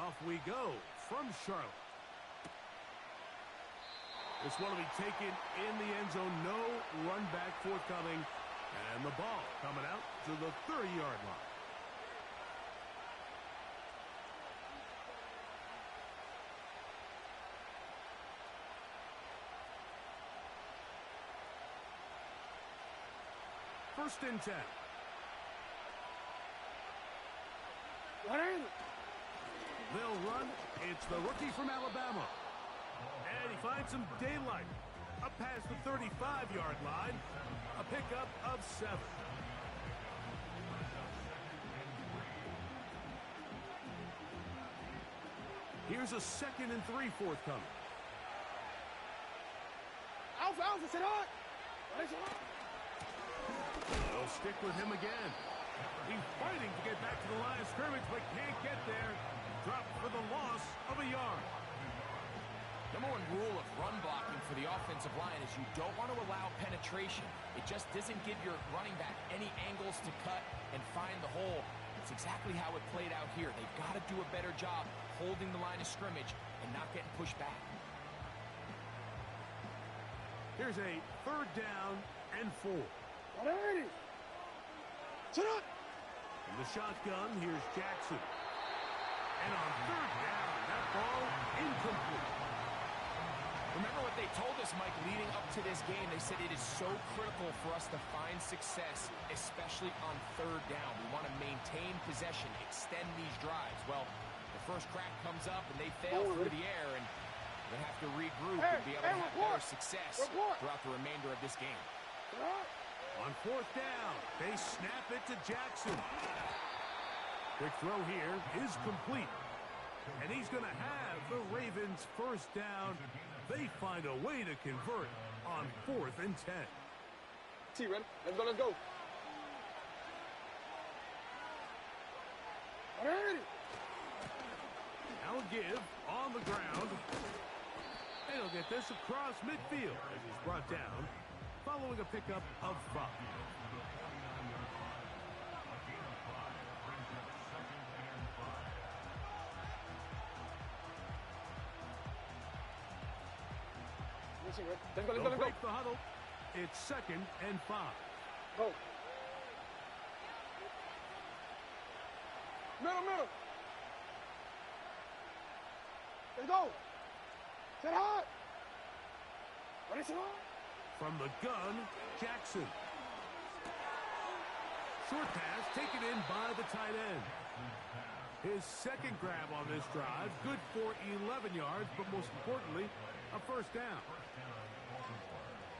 Off we go from Charlotte. This one will be taken in the end zone. No run back forthcoming. And the ball coming out to the 30-yard line. First and 10. They'll run. It's the rookie from Alabama. And he finds some daylight. Up past the 35-yard line. A pickup of 7. Here's a 2nd and 3 forthcoming. Alpha, sit on. They'll stick with him again. He's fighting to get back to the line of scrimmage, but can't get there. Dropped for the loss of a yard. Number one rule of run blocking for the offensive line is you don't want to allow penetration. It just doesn't give your running back any angles to cut and find the hole. It's exactly how it played out here. They've got to do a better job holding the line of scrimmage and not getting pushed back. Here's a 3rd down and 4. Sit up. From the shotgun, here's Jackson. And on 3rd down, that ball incomplete. Remember what they told us, Mike, leading up to this game. They said it is so critical for us to find success, especially on 3rd down. We want to maintain possession, extend these drives. Well, the first crack comes up, and they fail through the air, and they have to regroup and be able to have better success throughout the remainder of this game. On 4th down, they snap it to Jackson. Quick throw here is complete. And he's going to have the Ravens' first down. They find a way to convert on 4th and 10. T-Ren, let's go. Now a give on the ground. And he'll get this across midfield as he's brought down following a pickup of 5. Let's go. Break the huddle. It's 2nd and 5. Go. Middle. Let's go. Sit hard. Ready, sit hard. From the gun, Jackson. Short pass taken in by the tight end. His 2nd grab on this drive, good for 11 yards, but most importantly, a first down.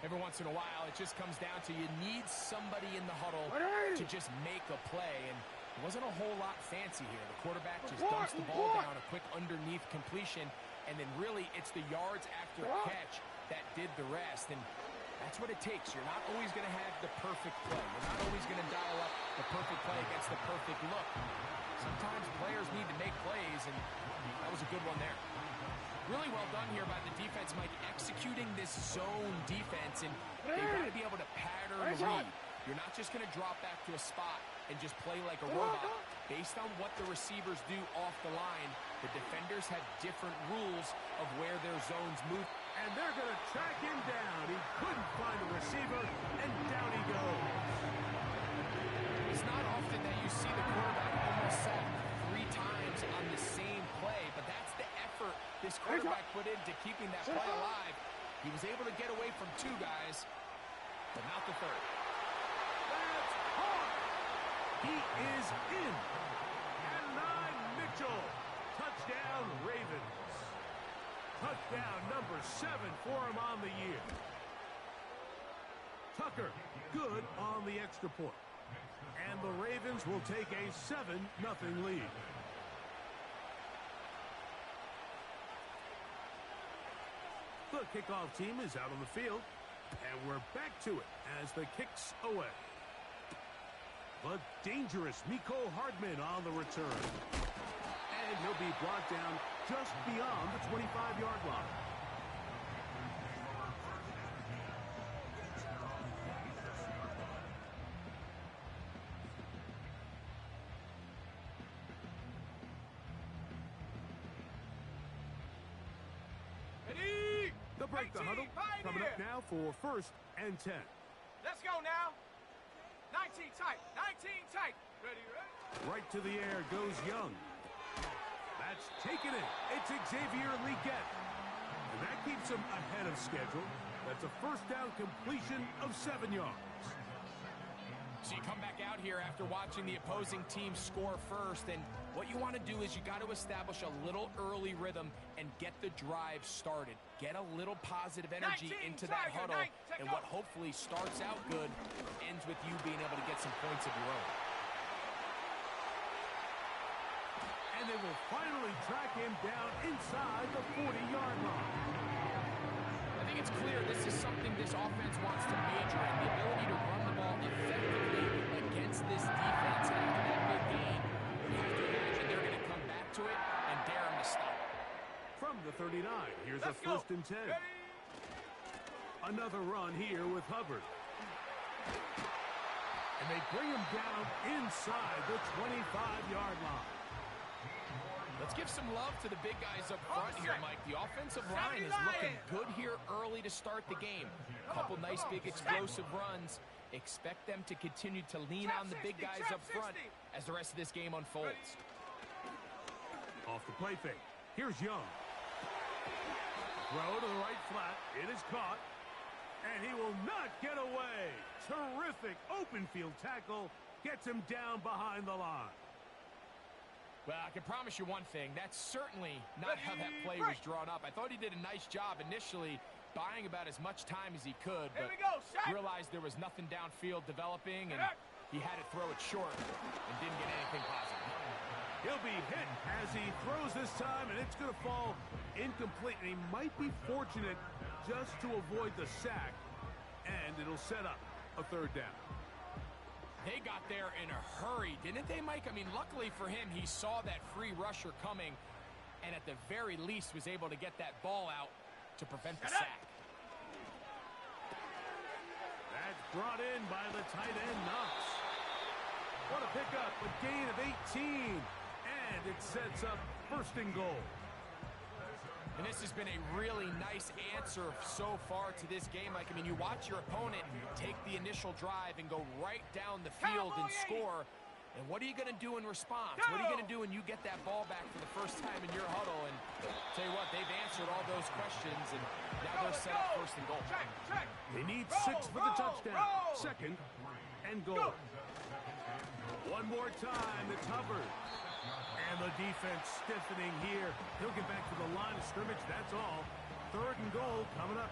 Every once in a while, it just comes down to you need somebody in the huddle to just make a play, and it wasn't a whole lot fancy here. The quarterback just dumps the ball down, a quick underneath completion, and then really it's the yards after catch that did the rest, and that's what it takes. You're not always going to have the perfect play. You're not always going to dial up the perfect play against the perfect look. Sometimes players need to make plays, and that was a good one there. Really well done here by the defense, Mike, executing this zone defense, and they've got to be able to pattern read. You're not just going to drop back to a spot and just play like a robot. Based on what the receivers do off the line, the defenders have different rules of where their zones move. And they're going to track him down. He couldn't find a receiver, and down he goes. It's not often that you see the quarterback almost sacked 3 times on the same play, but that's the effort this quarterback put into keeping that play alive. He was able to get away from 2 guys, but not the 3rd. That's hard. He is in. And 9 Mitchell. Touchdown Ravens. Touchdown number 7 for him on the year. Tucker, good on the extra point. And the Ravens will take a 7-0 lead. The kickoff team is out on the field, and we're back to it as the kick's away. The dangerous Mecole Hardman on the return. And he'll be brought down just beyond the 25-yard line. break the huddle. Coming up now for 1st and 10. Let's go now. 19 tight. 19 tight. Ready, ready? Right to the air goes Young. That's taken it. It's Xavier Leggett. And that keeps him ahead of schedule. That's a first down completion of 7 yards. So you come back out here after watching the opposing team score first, and what you want to do is you got to establish a little early rhythm and get the drive started. Get a little positive energy into that huddle, and what hopefully starts out good ends with you being able to get some points of your own. And they will finally track him down inside the 40-yard line. I think it's clear this is something this offense wants to major in, the ability to run the ball effectively against this defense. And after that big game, you have to imagine they're going to come back to it and dare him to stop. From the 39, here's a 1st and 10. Another run here with Hubbard. And they bring him down inside the 25-yard line. Let's give some love to the big guys up front here, Mike. The offensive line is looking good here early to start the game. Couple nice big explosive runs. Expect them to continue to lean on the big guys up front as the rest of this game unfolds. Off the play fake. Here's Young. Throw to the right flat. It is caught. And he will not get away. Terrific open field tackle. Gets him down behind the line. Well, I can promise you one thing. That's certainly not how that play was drawn up. I thought he did a nice job initially buying about as much time as he could, but realized there was nothing downfield developing, and he had to throw it short and didn't get anything positive. He'll be hit as he throws this time, and it's going to fall incomplete. And he might be fortunate just to avoid the sack, and it'll set up a 3rd down. They got there in a hurry, didn't they, Mike? I mean, luckily for him, he saw that free rusher coming and at the very least was able to get that ball out to prevent the sack. That's brought in by the tight end, Knox. What a pickup, a gain of 18, and it sets up 1st and goal. And this has been a really nice answer so far to this game. Like, I mean, you watch your opponent take the initial drive and go right down the field and score. And what are you going to do in response? What are you going to do when you get that ball back for the first time in your huddle? And tell you what, they've answered all those questions, and now they're set up 1st and goal. They need 6 for the touchdown. 2nd and goal. One more time, it's Hubbard. And the defense stiffening here. He'll get back to the line of scrimmage, that's all. 3rd and goal coming up.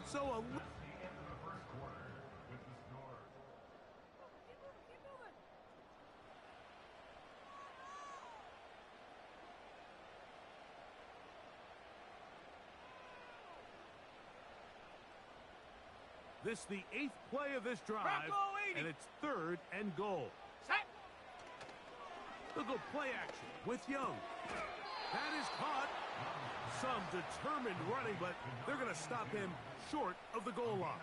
So a This the 8th play of this drive, and it's 3rd and goal. Set. They'll go play action with Young. That is caught. Some determined running, but they're going to stop him short of the goal line.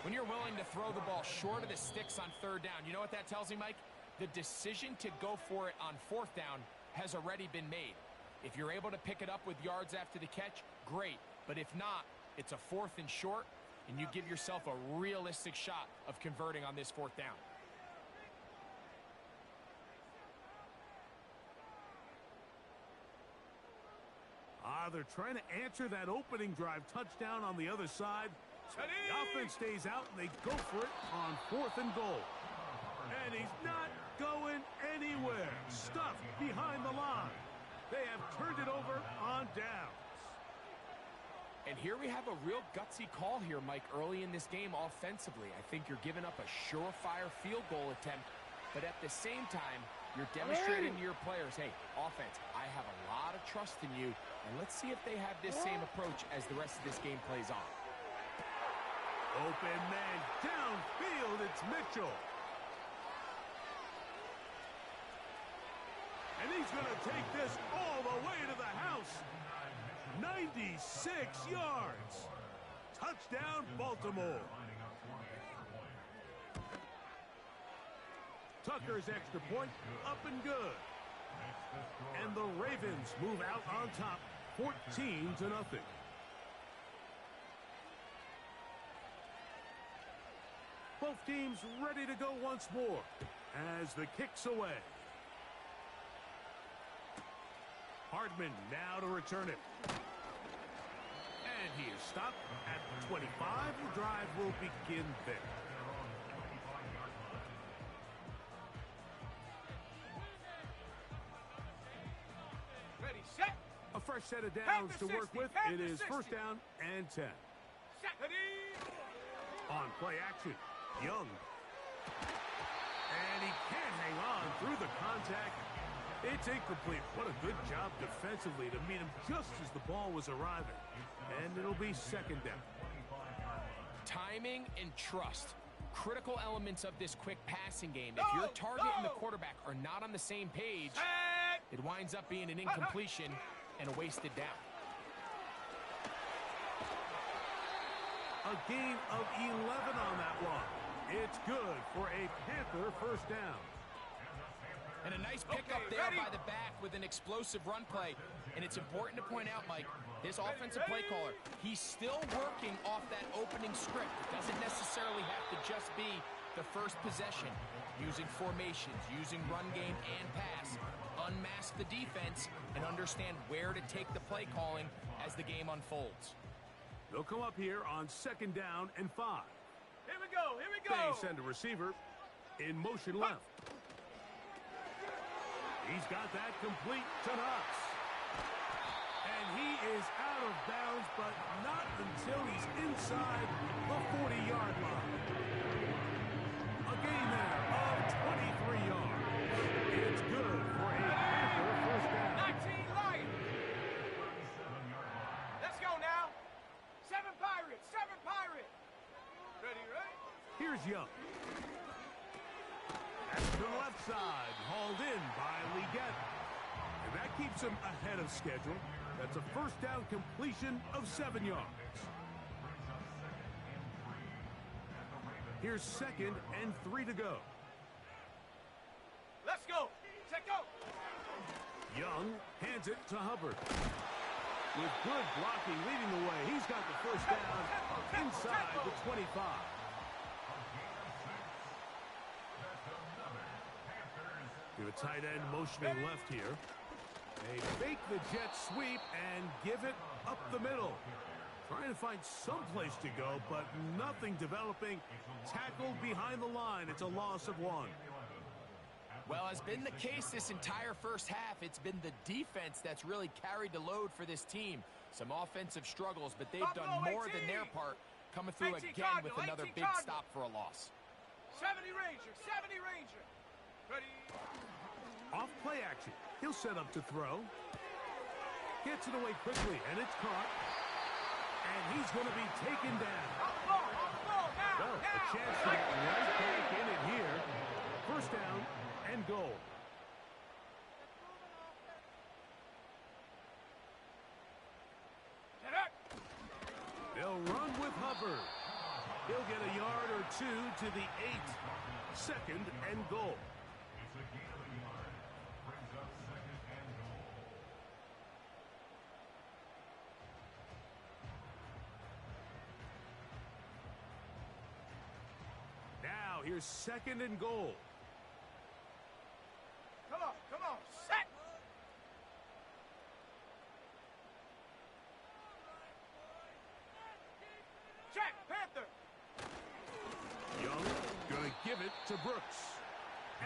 When you're willing to throw the ball short of the sticks on 3rd down, you know what that tells me, Mike? The decision to go for it on 4th down has already been made. If you're able to pick it up with yards after the catch, great. But if not, it's a 4th and short, and you give yourself a realistic shot of converting on this 4th down. They're trying to answer that opening drive touchdown on the other side. So the offense stays out, and they go for it on 4th and goal. And he's not going anywhere. Stuffed behind the line. They have turned it over on downs. And here we have a real gutsy call here, Mike, early in this game offensively. I think you're giving up a surefire field goal attempt, but at the same time, you're demonstrating to your players, hey, offense, I have a lot of trust in you, and let's see if they have this same approach as the rest of this game plays on. Open man downfield, it's Mitchell. And he's going to take this all the way to the house. 96 yards. Touchdown, Baltimore. Tucker's extra point, up and good. And the Ravens move out on top, 14-0. Both teams ready to go once more as the kick's away. Hardman now to return it. And he is stopped at 25. The drive will begin there. Ready, set. A fresh set of downs to work with. It is 1st down and 10. Set. Ready. On play action, Young. And he can't hang on through the contact. It's incomplete. What a good job defensively to meet him just as the ball was arriving. And it'll be 2nd down. Timing and trust. Critical elements of this quick passing game. If your target and the quarterback are not on the same page, it winds up being an incompletion and a wasted down. A gain of 11 on that one. It's good for a Panther 1st down. And a nice pickup there by the back with an explosive run play. And it's important to point out, Mike, this offensive play caller, he's still working off that opening script. It doesn't necessarily have to just be the first possession. Using formations, using run game and pass. Unmask the defense and understand where to take the play calling as the game unfolds. They'll come up here on 2nd down and 5. Here we go. Here we go. They send a receiver in motion left. He's got that complete to Knox. And he is out of bounds, but not until he's inside the 40-yard line. A gain there of 23 yards. It's good for a Panther 1st down. 19 Lions. Let's go now. 7 Pirates. 7 Pirates. Ready, right? Here's Young. That's to the left side, hauled in by Leggett. And that keeps him ahead of schedule. That's a 1st down completion of 7 yards. Here's 2nd and 3 to go. Let's go. Set go. Young hands it to Hubbard. With good blocking leading the way, he's got the 1st down inside the 25. Give a tight end motioning left here. They fake the jet sweep and give it up the middle. Trying to find some place to go, but nothing developing. Tackled behind the line. It's a loss of 1. Well, has been the case this entire 1st half. It's been the defense that's really carried the load for this team. Some offensive struggles, but they've done more than their part, coming through again with another big stop for a loss. 70 Ranger. 70 Ranger. Ready. Off play action. He'll set up to throw. Gets it away quickly, and it's caught. And he's going to be taken down. Off the ball, now, Well, a chance to get right back in it here. 1st down and goal. They'll run with Hubbard. He'll get a yard or 2 to the 8. 2nd and goal. Now here's 2nd and goal. Come on, set. Check, Panther. Young gonna give it to Brooks.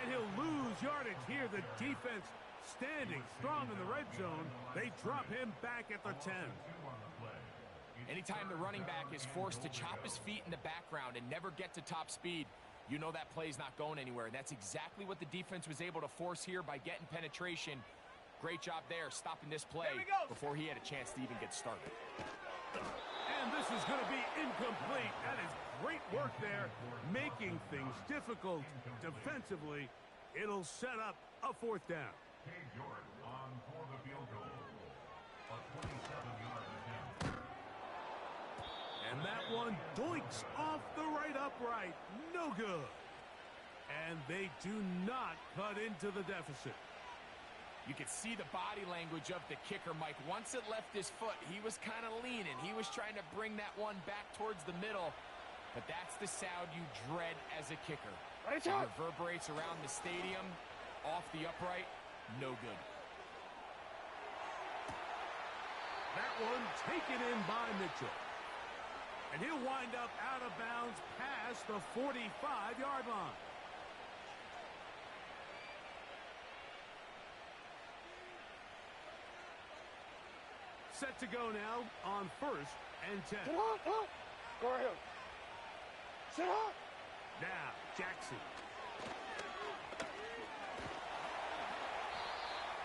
And he'll lose yardage here. The defense standing strong in the red zone. They drop him back at the 10. Anytime the running back is forced to chop his feet in the background and never get to top speed, you know that play's not going anywhere. And that's exactly what the defense was able to force here by getting penetration. Great job there, stopping this play before he had a chance to even get started. And this is going to be incomplete. That is great work there, making things difficult defensively. It'll set up a 4th down. And that one doinks off the right upright. No good. And they do not cut into the deficit. You could see the body language of the kicker, Mike. Once it left his foot, he was kind of leaning. He was trying to bring that one back towards the middle. But that's the sound you dread as a kicker. It reverberates around the stadium, off the upright, no good. That one taken in by Mitchell. And he'll wind up out of bounds past the 45-yard line. Set to go now on 1st and 10. Sit up, up. Go right here. Sit up. Now, Jackson.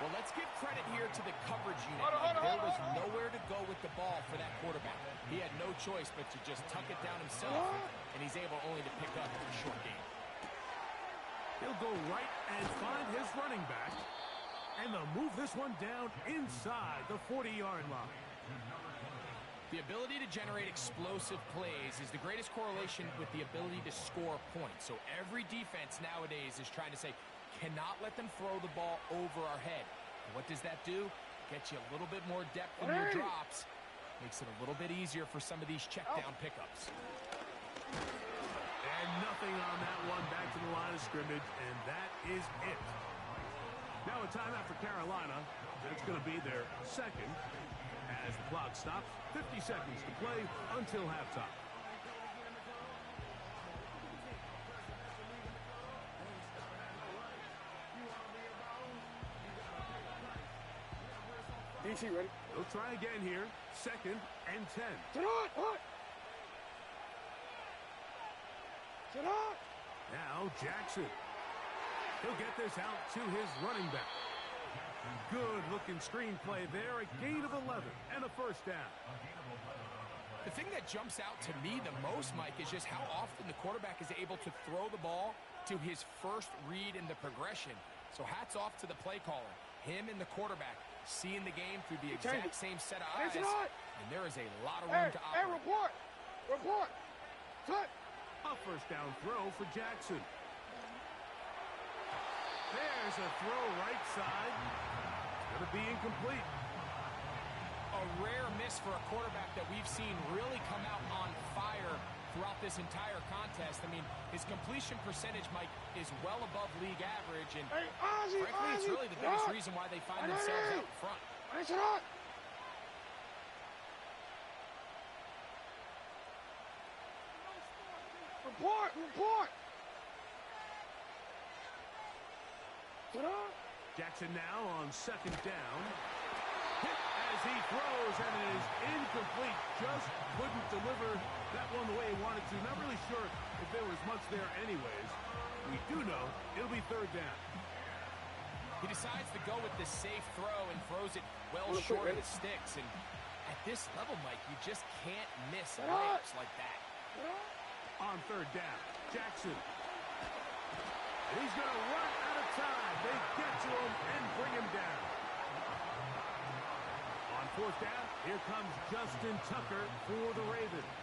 Well, let's give credit here to the coverage unit. There was nowhere to go with the ball for that quarterback. He had no choice but to just tuck it down himself, and he's able only to pick up a short gain. He'll go right and find his running back. And they'll move this one down inside the 40-yard line. The ability to generate explosive plays is the greatest correlation with the ability to score points. So every defense nowadays is trying to say, cannot let them throw the ball over our head. And what does that do? Gets you a little bit more depth in your drops. Makes it a little bit easier for some of these check down pickups. And nothing on that one back to the line of scrimmage, and that is it. Now a timeout for Carolina. It's going to be their second as the clock stops. 50 seconds to play until halftime. DC ready. They'll try again here. 2nd and 10. Sit up, up. Sit up. Now Jackson. He'll get this out to his running back. Good-looking screenplay there. A gain of 11 and a 1st down. The thing that jumps out to me the most, Mike, is just how often the quarterback is able to throw the ball to his first read in the progression. So hats off to the play caller. Him and the quarterback seeing the game through the exact same set of eyes. And there is a lot of room to operate. Hey, report. Report. Cut. A 1st down throw for Jackson. There's a throw right side. It's going to be incomplete. A rare miss for a quarterback that we've seen really come out on fire throughout this entire contest. I mean, his completion percentage, Mike, is well above league average. And frankly, it's really the biggest reason why they find themselves out front. Report. Report. Jackson now on 2nd down. Hit as he throws, and it is incomplete. Just couldn't deliver that one the way he wanted to. Not really sure if there was much there anyways. We do know it'll be 3rd down. He decides to go with the safe throw and throws it well short of the sticks. And at this level, Mike, you just can't miss layups like that. On 3rd down, Jackson. And he's going to run out of time. They get to him and bring him down. On 4th down, here comes Justin Tucker for the Ravens.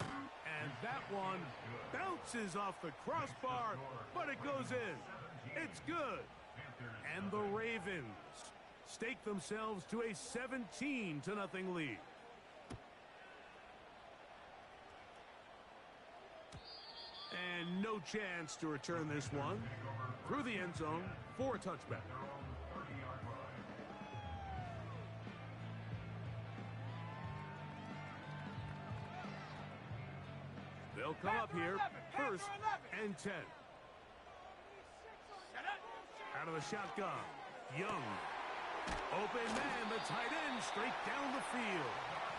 And that one bounces off the crossbar, but it goes in. It's good. And the Ravens stake themselves to a 17-0 lead. And no chance to return this one through the end zone for a touchback. They'll come up here 1st and 10. Out of the shotgun, Young. Open man, the tight end, straight down the field.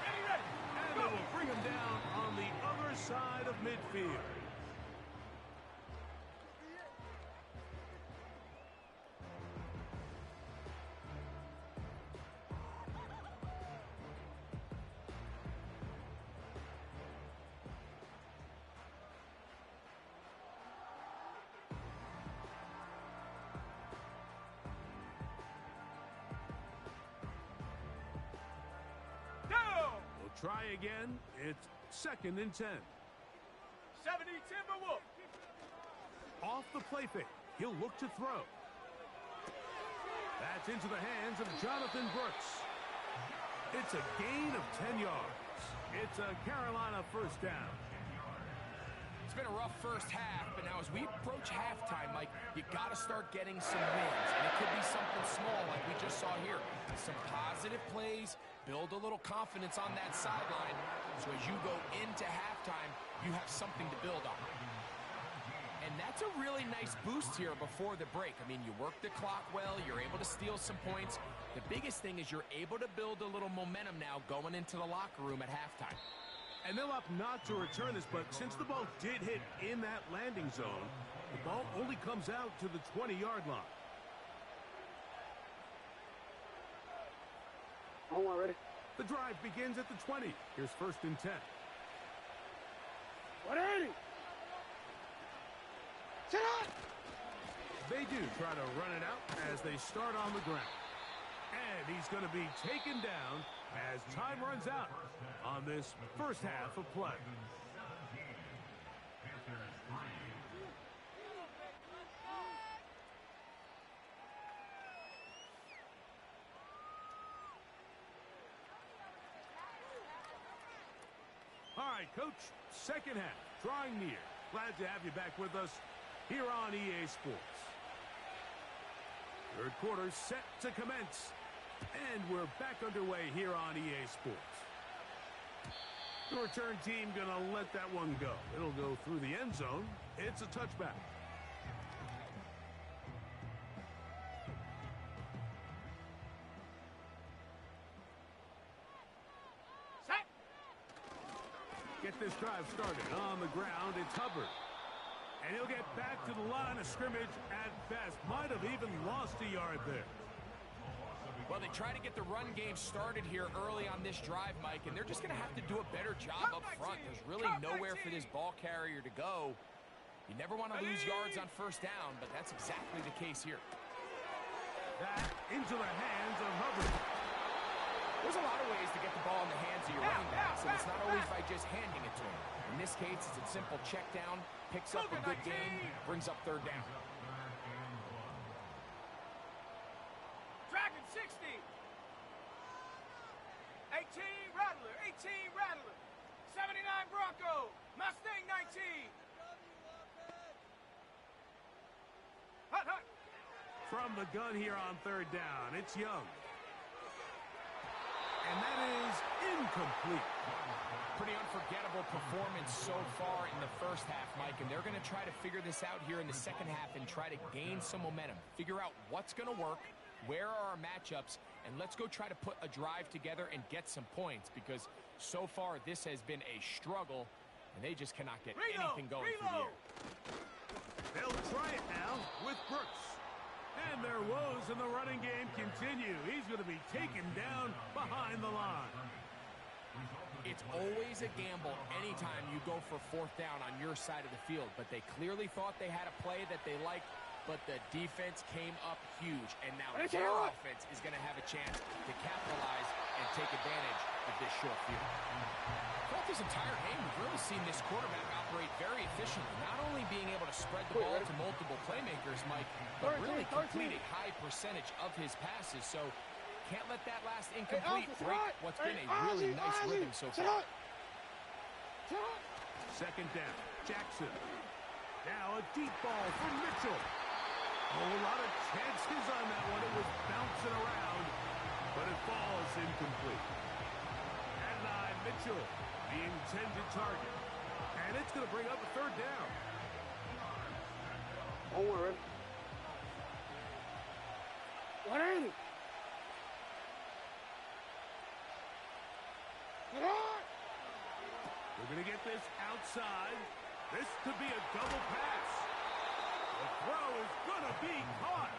And they will bring him down on the other side of midfield. Try again. It's 2nd and 10. 70 Timberwolves. off the play fake. He'll look to throw. That's into the hands of Jonathan Brooks. It's a gain of 10 yards. It's a Carolina first down. It's been a rough first half, but now as we approach halftime, Mike, you got to start getting some wins. And it could be something small like we just saw here. Some positive plays, build a little confidence on that sideline. So as you go into halftime, you have something to build on. And that's a really nice boost here before the break. I mean, you work the clock well, you're able to steal some points. The biggest thing is you're able to build a little momentum now going into the locker room at halftime. And they'll opt not to return this, but since the ball did hit in that landing zone, the ball only comes out to the 20-yard line. Hold on, ready? The drive begins at the 20. Here's 1st and 10. 180. Sit up. They do try to run it out as they start on the ground. And he's going to be taken down as time runs out on this first half of play. All right, Coach, second half, drawing near. Glad to have you back with us here on EA Sports. Third quarter set to commence. And we're back underway here on EA Sports. The return team going to let that one go. It'll go through the end zone. It's a touchback. Set. Get this drive started. On the ground, it's Hubbard. And he'll get back to the line of scrimmage at best. Might have even lost a yard there. Well, they try to get the run game started here early on this drive, Mike, and they're just going to have to do a better job up front. There's really nowhere for this ball carrier to go. You never want to lose yards on first down, but that's exactly the case here. That into the hands of Hubbard. There's a lot of ways to get the ball in the hands of your running backs, and it's not always by just handing it to him. In this case, it's a simple check down, picks up a good gain, brings up third down. Dragon 60. 18 Rattler. 18 Rattler. 79 Bronco. Mustang 19. Hut, hut. From the gun here on third down, it's Young. And that is incomplete. Pretty unforgettable performance so far in the first half, Mike, and they're going to try to figure this out here in the second half and try to gain some momentum. Figure out what's going to work, where are our matchups, and let's go try to put a drive together and get some points, because so far this has been a struggle, and they just cannot get anything going through the air. They'll try it now with Brooks. And their woes in the running game continue. He's going to be taken down behind the line. It's always a gamble anytime you go for fourth down on your side of the field, but they clearly thought they had a play that they liked, but the defense came up huge, and now their offense is going to have a chance to capitalize and take advantage of this short field. Throughout this entire game, we've really seen this quarterback operate very efficiently, not only being able to spread the ball to multiple playmakers, Mike, but really complete a high percentage of his passes, so can't let that last incomplete break what's been a really nice rhythm so far. Second down, Jackson. Now a deep ball for Mitchell. A whole lot of chances on that one. It was bouncing around, but it falls incomplete. And Mitchell, the intended target. And it's going to bring up a third down. Don't worry. 180. We're going to get this outside. This could be a double pass. The throw is going to be caught.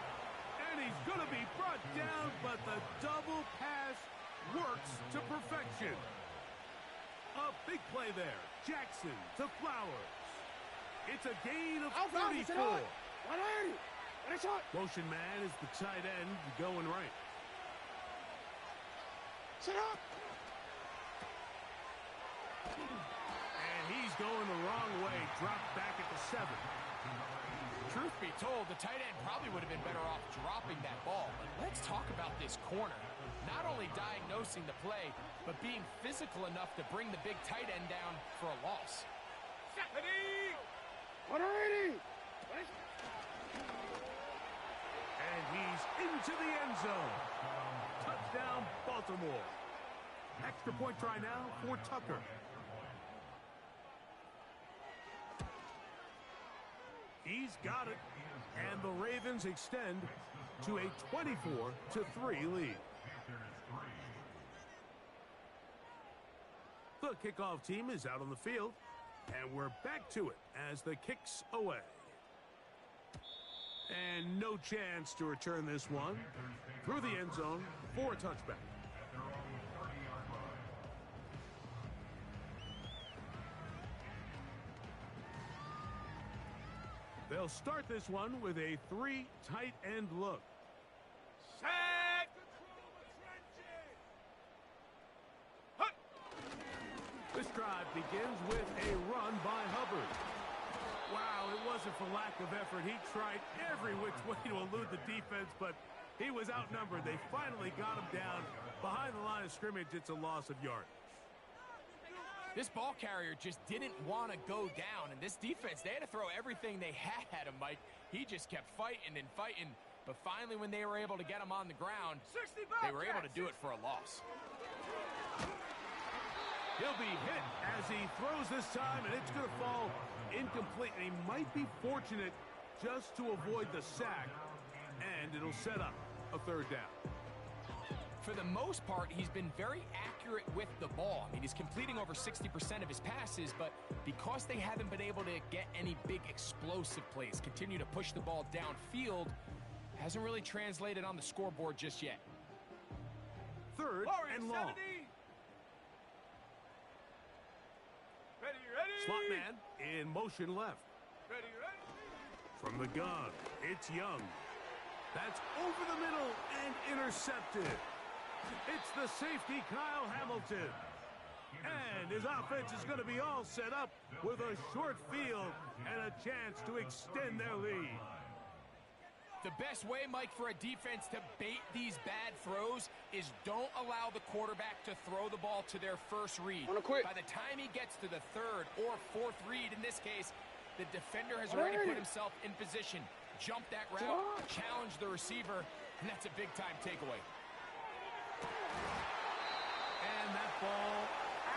And he's going to be brought down, but the double pass works to perfection. A big play there. Jackson to Flowers. It's a gain of 34. 180. Motion man is the tight end going right. Sit up. And he's going the wrong way. Dropped back at the 7. Truth be told, the tight end probably would have been better off dropping that ball. But let's talk about this corner. Not only diagnosing the play, but being physical enough to bring the big tight end down for a loss. 180. And he's into the end zone. Touchdown, Baltimore. Extra point try now for Tucker. He's got it. And the Ravens extend to a 24-3 lead. The kickoff team is out on the field. And we're back to it as the kick's away. And no chance to return this one through the end zone for a touchback. They'll start this one with a 3 tight end look. Set. This drive begins with a run by Hubbard. Wow, it wasn't for lack of effort. He tried every which way to elude the defense, but he was outnumbered. They finally got him down behind the line of scrimmage. It's a loss of yardage. This ball carrier just didn't want to go down, and this defense, they had to throw everything they had at him, Mike. He just kept fighting and fighting, but finally when they were able to get him on the ground, they were able to do it for a loss. He'll be hit as he throws this time, and it's going to fall incomplete. And he might be fortunate just to avoid the sack, and it'll set up a third down. For the most part, he's been very accurate with the ball. I mean, he's completing over 60% of his passes, but because they haven't been able to get any big explosive plays, continue to push the ball downfield, hasn't really translated on the scoreboard just yet. Third and long. 70. Ready. Slot man in motion left. Ready. From the gun, it's Young. That's over the middle and intercepted. It's the safety, Kyle Hamilton. And his offense is going to be all set up with a short field and a chance to extend their lead. The best way, Mike, for a defense to bait these bad throws is don't allow the quarterback to throw the ball to their first read. By the time he gets to the third or fourth read, in this case, the defender has already put himself in position. Jump that route, challenge the receiver, and that's a big-time takeaway. And that ball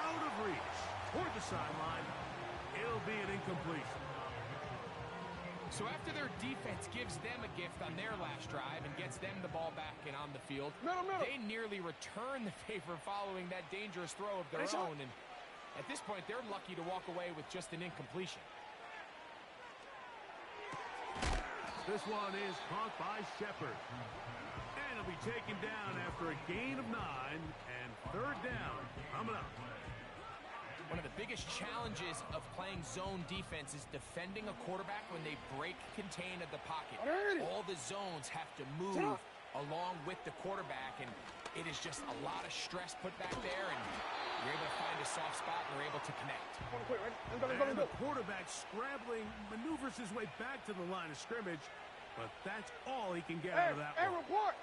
out of reach toward the sideline. It'll be an incompletion. So after their defense gives them a gift on their last drive and gets them the ball back and on the field, they nearly return the favor following that dangerous throw of their own. And at this point, they're lucky to walk away with just an incompletion. This one is caught by Shepard. And it'll be taken down after a gain of 9 and third down coming up. One of the biggest challenges of playing zone defense is defending a quarterback when they break contain of the pocket. All the zones have to move along with the quarterback, and it is just a lot of stress put back there, and you're able to find a soft spot and they're able to connect. And the quarterback scrambling, maneuvers his way back to the line of scrimmage, but that's all he can get out of that one. Report!